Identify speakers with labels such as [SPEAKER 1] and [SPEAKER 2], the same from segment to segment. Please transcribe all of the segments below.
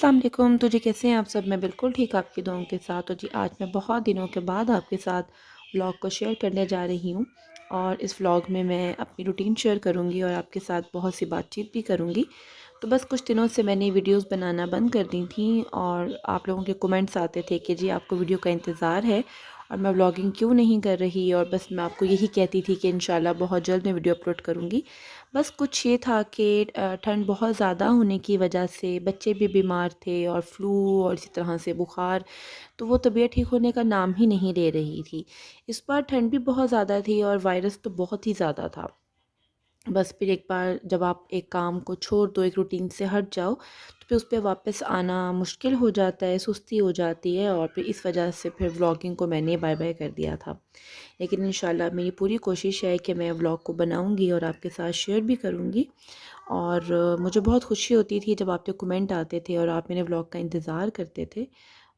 [SPEAKER 1] अस्सलाम वालेकुम। तो जी कैसे हैं आप सब? मैं बिल्कुल ठीक आपकी दुआओं के साथ। तो जी आज मैं बहुत दिनों के बाद आपके साथ व्लॉग को शेयर करने जा रही हूँ और इस व्लॉग में मैं अपनी रूटीन शेयर करूँगी और आपके साथ बहुत सी बातचीत भी करूँगी। तो बस कुछ दिनों से मैंने वीडियोस बनाना बंद कर दी थी और आप लोगों के कमेंट्स आते थे कि जी आपको वीडियो का इंतज़ार है और मैं व्लॉगिंग क्यों नहीं कर रही, और बस मैं आपको यही कहती थी कि इंशाल्लाह बहुत जल्द मैं वीडियो अपलोड करूँगी। बस कुछ ये था कि ठंड बहुत ज़्यादा होने की वजह से बच्चे भी बीमार थे और फ्लू और इसी तरह से बुखार, तो वो तबीयत ठीक होने का नाम ही नहीं ले रही थी। इस बार ठंड भी बहुत ज़्यादा थी और वायरस तो बहुत ही ज़्यादा था। बस फिर एक बार जब आप एक काम को छोड़ दो, एक रूटीन से हट जाओ, तो फिर उस पे वापस आना मुश्किल हो जाता है, सुस्ती हो जाती है और फिर इस वजह से फिर व्लॉगिंग को मैंने बाय बाय कर दिया था। लेकिन इंशाल्लाह मेरी पूरी कोशिश है कि मैं व्लॉग को बनाऊंगी और आपके साथ शेयर भी करूंगी। और मुझे बहुत खुशी होती थी जब आपके कमेंट आते थे और आप मेरे व्लॉग का इंतज़ार करते थे।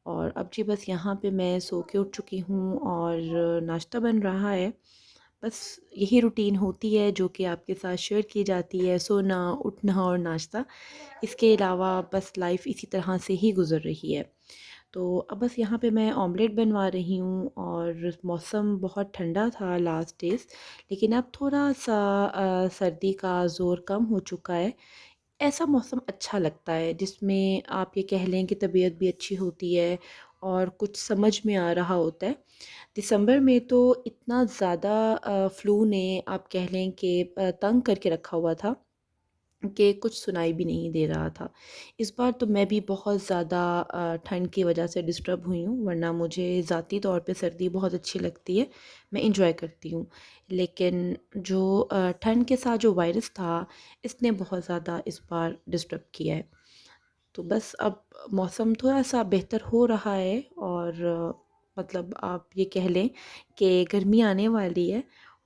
[SPEAKER 1] और अब जी बस यहाँ पे मैं सो के उठ चुकी हूँ और नाश्ता बन रहा है। बस यही रूटीन होती है जो कि आपके साथ शेयर की जाती है, सोना, उठना और नाश्ता। इसके अलावा बस लाइफ इसी तरह से ही गुज़र रही है। तो अब बस यहाँ पे मैं ऑमलेट बनवा रही हूँ और मौसम बहुत ठंडा था लास्ट डेज़, लेकिन अब थोड़ा सा सर्दी का ज़ोर कम हो चुका है। ऐसा मौसम अच्छा लगता है जिसमें आप ये कह लें कि तबीयत भी अच्छी होती है और कुछ समझ में आ रहा होता है। दिसंबर में तो इतना ज़्यादा फ्लू ने आप कह लें कि तंग करके रखा हुआ था कि कुछ सुनाई भी नहीं दे रहा था। इस बार तो मैं भी बहुत ज़्यादा ठंड की वजह से डिस्टर्ब हुई हूँ, वरना मुझे ज़ाती तौर पे सर्दी बहुत अच्छी लगती है, मैं इंजॉय करती हूँ। लेकिन जो ठंड के साथ जो वायरस था, इसने बहुत ज़्यादा इस बार डिस्टर्ब किया है। तो बस अब मौसम थोड़ा-सा बेहतर हो रहा है और मतलब आप ये कह लें कि गर्मी आने वाली है।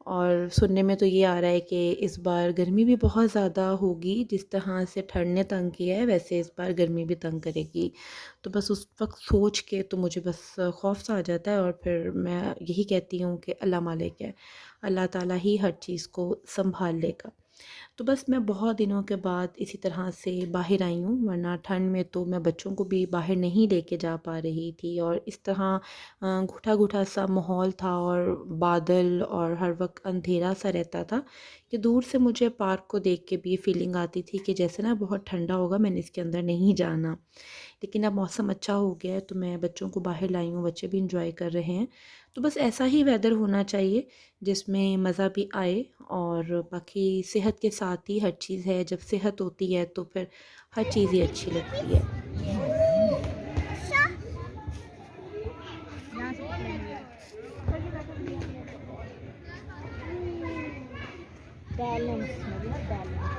[SPEAKER 1] और सुनने में तो ये आ रहा है कि इस बार गर्मी भी बहुत ज़्यादा होगी, जिस तरह से ठंड ने तंग किया है वैसे इस बार गर्मी भी तंग करेगी। तो बस उस वक़्त सोच के तो मुझे बस खौफ सा आ जाता है और फिर मैं यही कहती हूँ कि अल्लाह मालिक है, अल्लाह ताला ही हर चीज़ को सँभाल लेगा। तो बस मैं बहुत दिनों के बाद इसी तरह से बाहर आई हूँ, वरना ठंड में तो मैं बच्चों को भी बाहर नहीं लेके जा पा रही थी और इस तरह घुटा घुटा सा माहौल था और बादल और हर वक्त अंधेरा सा रहता था कि दूर से मुझे पार्क को देख के भी ये फीलिंग आती थी कि जैसे ना बहुत ठंडा होगा, मैंने इसके अंदर नहीं जाना। लेकिन अब मौसम अच्छा हो गया है तो मैं बच्चों को बाहर लाई हूँ, बच्चे भी इंजॉय कर रहे हैं। तो बस ऐसा ही वेदर होना चाहिए जिसमें मज़ा भी आए और बाकी सेहत के साथ ही हर चीज़ है। जब सेहत होती है तो फिर हर चीज़ ही अच्छी लगती है।
[SPEAKER 2] बैलेंस मतलब बैलेंस।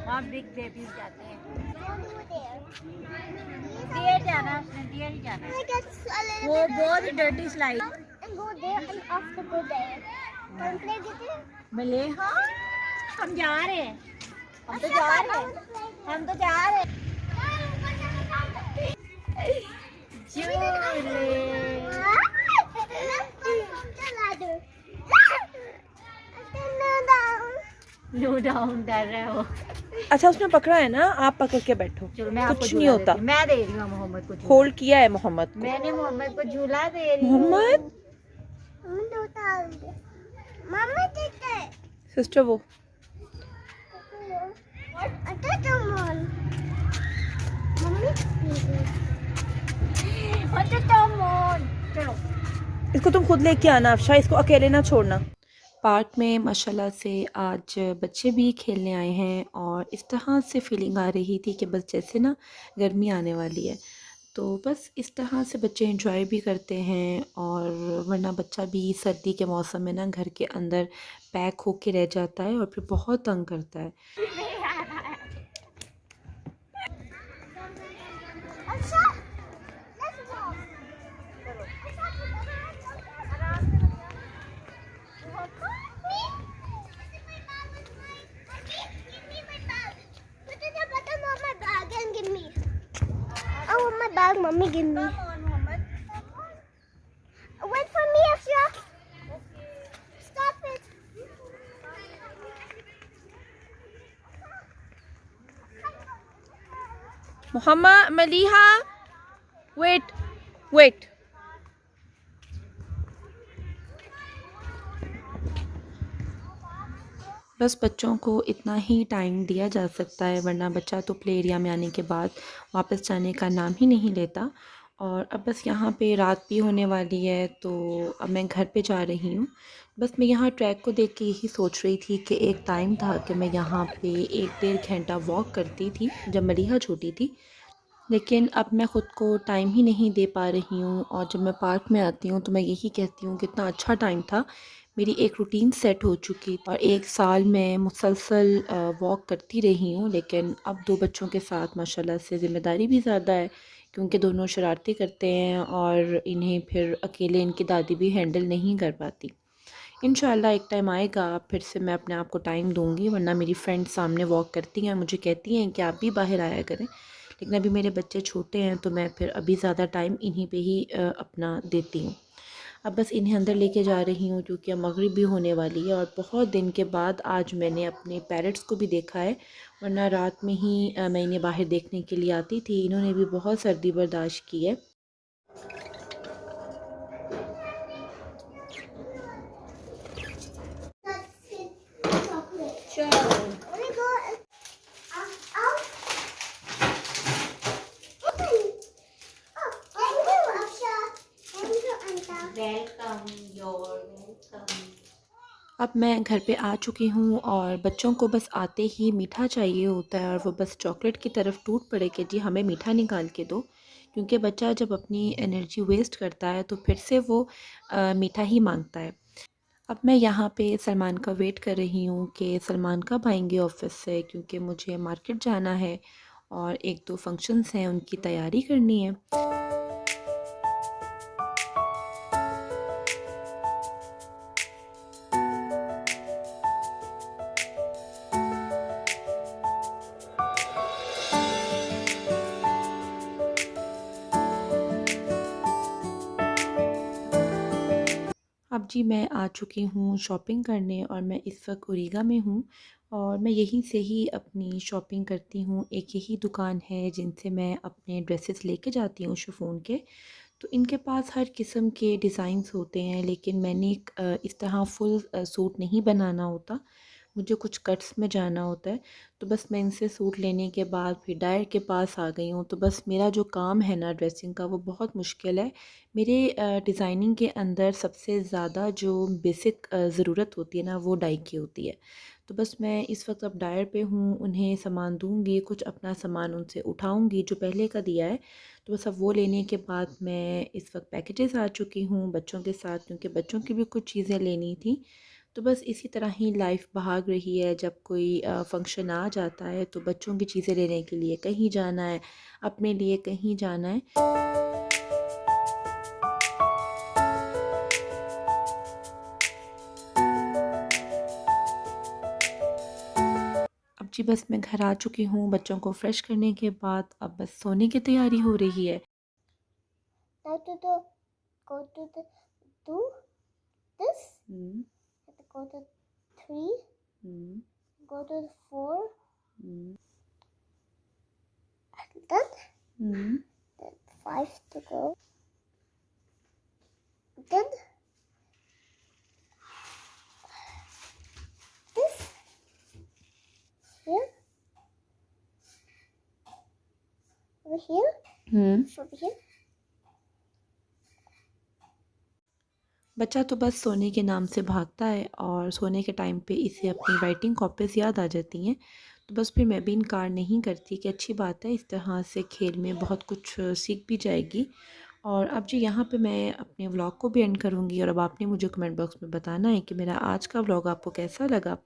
[SPEAKER 2] वहाँ बिग बेबीज जाते हैं। डियर जाना, उसने डियर ही जाना है। वो बहुत डर्टी स्लाइड। मिले हाँ, हम जा रहे हैं, हम तो जा रहे हैं, हम तो जा रहे हैं। लो डाउन कर रहे हो।
[SPEAKER 1] अच्छा, उसने पकड़ा है ना, आप पकड़ के बैठो,
[SPEAKER 2] चलो मैं आपको
[SPEAKER 1] कुछ नहीं होता।
[SPEAKER 2] मैं दे रही हूँ मोहम्मद को।
[SPEAKER 1] होल्ड किया है मोहम्मद को।
[SPEAKER 2] मैंने मोहम्मद को झूला दे रही हूँ।
[SPEAKER 1] मोहम्मद सिस्टर वो
[SPEAKER 2] चलो
[SPEAKER 1] इसको तुम खुद लेके आना अफशा, इसको अकेले ना छोड़ना। पार्क में माशाल्लाह से आज बच्चे भी खेलने आए हैं और इस तरह से फीलिंग आ रही थी कि बस जैसे ना गर्मी आने वाली है। तो बस इस तरह से बच्चे एंजॉय भी करते हैं और वरना बच्चा भी सर्दी के मौसम में ना घर के अंदर पैक होके रह जाता है और फिर बहुत तंग करता है।
[SPEAKER 2] bag, mommy, give me. Come on, Mohammed. Wait for me, Ashraf. Stop it.
[SPEAKER 1] Muhammad, Maliha, wait. बस बच्चों को इतना ही टाइम दिया जा सकता है, वरना बच्चा तो प्ले एरिया में आने के बाद वापस जाने का नाम ही नहीं लेता। और अब बस यहाँ पे रात भी होने वाली है, तो अब मैं घर पे जा रही हूँ। बस मैं यहाँ ट्रैक को देख के यही सोच रही थी कि एक टाइम था कि मैं यहाँ पे 1-1.5 घंटा वॉक करती थी जब मलिहा छोटी थी, लेकिन अब मैं ख़ुद को टाइम ही नहीं दे पा रही हूँ। और जब मैं पार्क में आती हूँ तो मैं यही कहती हूँ कितना अच्छा टाइम था, मेरी एक रूटीन सेट हो चुकी और 1 साल मैं मुसलसल वॉक करती रही हूँ। लेकिन अब 2 बच्चों के साथ माशाल्लाह से ज़िम्मेदारी भी ज़्यादा है, क्योंकि दोनों शरारती करते हैं और इन्हें फिर अकेले इनकी दादी भी हैंडल नहीं कर पाती। इंशाल्लाह एक टाइम आएगा फिर से मैं अपने आप को टाइम दूँगी, वरना मेरी फ्रेंड सामने वॉक करती हैं, मुझे कहती हैं कि आप भी बाहर आया करें। लेकिन अभी मेरे बच्चे छोटे हैं तो मैं फिर अभी ज़्यादा टाइम इन्हीं पे ही अपना देती हूँ। अब बस इन्हें अंदर लेके जा रही हूँ, क्योंकि अब मगरिब भी होने वाली है और बहुत दिन के बाद आज मैंने अपने पैरट्स को भी देखा है, वरना रात में ही मैं इन्हें बाहर देखने के लिए आती थी। इन्होंने भी बहुत सर्दी बर्दाश्त की है। अब मैं घर पे आ चुकी हूँ और बच्चों को बस आते ही मीठा चाहिए होता है और वो बस चॉकलेट की तरफ टूट पड़े कि जी हमें मीठा निकाल के दो, क्योंकि बच्चा जब अपनी एनर्जी वेस्ट करता है तो फिर से वो मीठा ही मांगता है। अब मैं यहाँ पे सलमान का वेट कर रही हूँ कि सलमान कब आएंगे ऑफ़िस से, क्योंकि मुझे मार्केट जाना है और 1-2 फंक्शंस हैं, उनकी तैयारी करनी है। अब जी मैं आ चुकी हूँ शॉपिंग करने और मैं इस वक्त ओरिगा में हूँ और मैं यहीं से ही अपनी शॉपिंग करती हूँ। एक यही दुकान है जिनसे मैं अपने ड्रेसेस लेके जाती हूँ शिफॉन के। तो इनके पास हर किस्म के डिज़ाइंस होते हैं, लेकिन मैंने इस तरह फुल सूट नहीं बनाना होता, मुझे कुछ कट्स में जाना होता है। तो बस मैं इनसे सूट लेने के बाद फिर डायर के पास आ गई हूँ। तो बस मेरा जो काम है ना ड्रेसिंग का, वो बहुत मुश्किल है। मेरे डिज़ाइनिंग के अंदर सबसे ज़्यादा जो बेसिक ज़रूरत होती है ना, वो डाई की होती है। तो बस मैं इस वक्त अब डायर पे हूँ, उन्हें सामान दूँगी, कुछ अपना सामान उनसे उठाऊँगी जो पहले का दिया है। तो बस अब वो लेने के बाद मैं इस वक्त पैकेजेस आ चुकी हूँ बच्चों के साथ, क्योंकि बच्चों की भी कुछ चीज़ें लेनी थी। तो बस इसी तरह ही लाइफ भाग रही है। जब कोई फंक्शन आ जाता है तो बच्चों की चीज़ें लेने के लिए कहीं जाना है, अपने लिए कहीं जाना है। अब जी बस मैं घर आ चुकी हूँ बच्चों को फ्रेश करने के बाद, अब बस सोने की तैयारी हो रही है।
[SPEAKER 2] Now to the go to the do this. Go to 3. Go to 4. And then 5 to go. Then this here. Over here. Over here.
[SPEAKER 1] बच्चा तो बस सोने के नाम से भागता है और सोने के टाइम पे इसे अपनी राइटिंग कॉपीज़ याद आ जाती हैं। तो बस फिर मैं भी इनकार नहीं करती कि अच्छी बात है, इस तरह से खेल में बहुत कुछ सीख भी जाएगी। और अब जी यहाँ पे मैं अपने व्लॉग को भी एंड करूँगी और अब आपने मुझे कमेंट बॉक्स में बताना है कि मेरा आज का व्लॉग आपको कैसा लगा।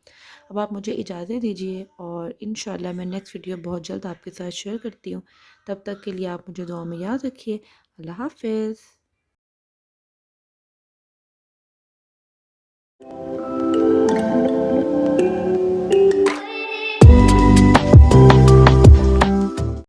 [SPEAKER 1] अब आप मुझे इजाज़त दीजिए और इंशाल्लाह मैं नेक्स्ट वीडियो बहुत जल्द आपके साथ शेयर करती हूँ। तब तक के लिए आप मुझे दुआ में याद रखिए। अल्लाह हाफ़िज़।